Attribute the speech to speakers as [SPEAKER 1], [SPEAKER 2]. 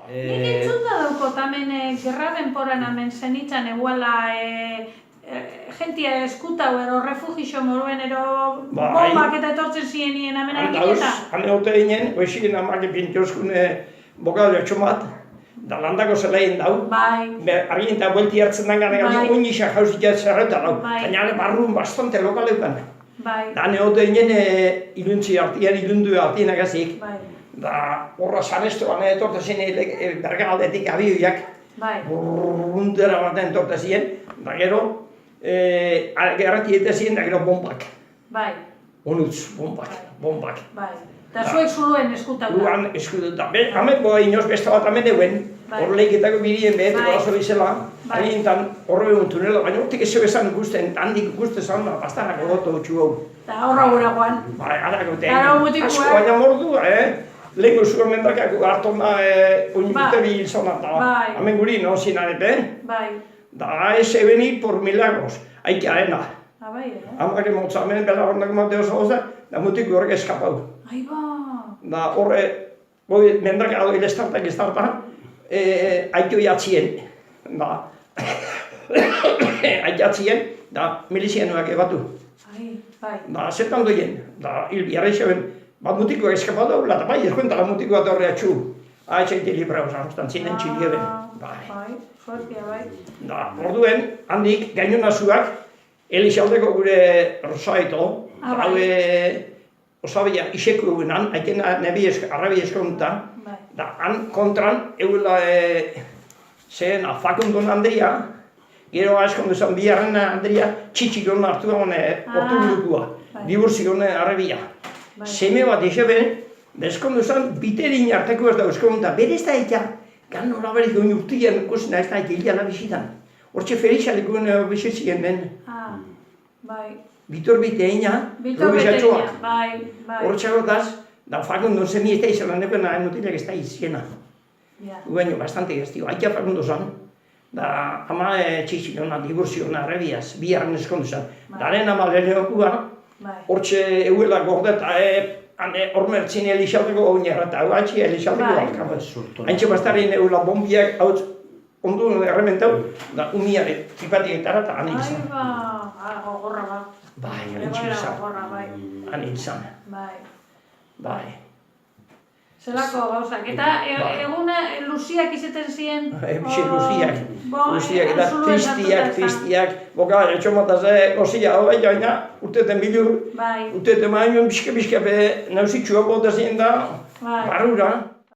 [SPEAKER 1] Nik entzun da daukot, hemen gerra denporan hemen zenitzen eguala jentia eskutau ero refugixo moruen ero bombak eta etortzen zienien hemen argineta.
[SPEAKER 2] Hane ote ginen, oizien amak pintiozkune bokadeo txomat, da landako zelaien dau. Argineta buelti hartzen dan gane gaude oinisa jauzit zerreta dau. Baina barrun bastante lokaleukan. Da hane ote ginen iluntzi artian, ilundu artian agazik. Da horra sanestu gane etortzen ziren bergaldetik abioiak. Runtera baten etortzen ziren. Da gero, gerrati eta ziren, da gero bombak. Onutz, bombak.
[SPEAKER 1] Eta zuek zuluen eskutau da?
[SPEAKER 2] Zuan eskutau da. Hamen boa inoz beste bat hamen deuen. Hor lehiketako birien behet, gorazo bizela. Hagintan horre egun tunela, baina hortik ez bezan ikusten, handik ikusten zan, bastarako goto utxu hau.
[SPEAKER 1] Eta horra gura guan?
[SPEAKER 2] Harako ten. Asko baina mordu, lehenko zuen mendakako harton da oinute bilizona da. Hamen guri no zinarepen. Da ez ebeni por milagros, haike aena. Hamak emotza, hemen bela hondako mateo zoza, da mutiko horrek eskapau. Da horre, mendakako ilestartak haike oiatzien. Da, haike da milizianuak ebatu. Da, zetan doien, da hil biarra izan, bat mutiko eskapau da, eta bai, ez kuenta la mutiko bat horre atxu. Haitxeite libra osan, zinen txilieben. Da, orduen, handik, gainonazuak, Elixaldeko gure rosaito, haue osabia iseko egunan, haiten arrabi eskontan, da han kontran, eguela zehen Fakundon Andria, gero askondu zen biharren Andria, txitxikon hartu gane ortu gurukua, diburzikon arrabia. Seme bat iseben, deskondu zen biterin harteko ez da eskonta, bere ez da eta, gan horabarik oin urtian kusina ez da eta hilala bizitan. Hortxe ferixalikuen bizitzien den. Bitor biteina, Rubizatxoak. Hortxe gotaz, da Fakundon zemi ez da izan laneko nahi mutilak ez da iziena. Guaino, bastante gaztio. Aitea Fakundo zan, da ama txitxikona, diburziona, arrebiaz, biharren eskondu zan. Daren ama lehenokua, hortxe eguela gordeta, hormertzin Elixaldeko oinera eta hau atxi Elixaldeko alkabaz. Haintxe bastarien eguela bombiak, hau ondo errementau, da umiare tipatietara eta ane izan.
[SPEAKER 1] Gogorra bat.
[SPEAKER 2] Bai, haintxe izan. Ane izan. Bai.
[SPEAKER 1] Zelako gauzak. Eta egun luziak izaten ziren?
[SPEAKER 2] Luziak. Luziak eta tristiak. Boka, etxomataz gozia hau baina urteten bilur. Urteten baino bizka-bizka nauzitxua bota ziren da barrura.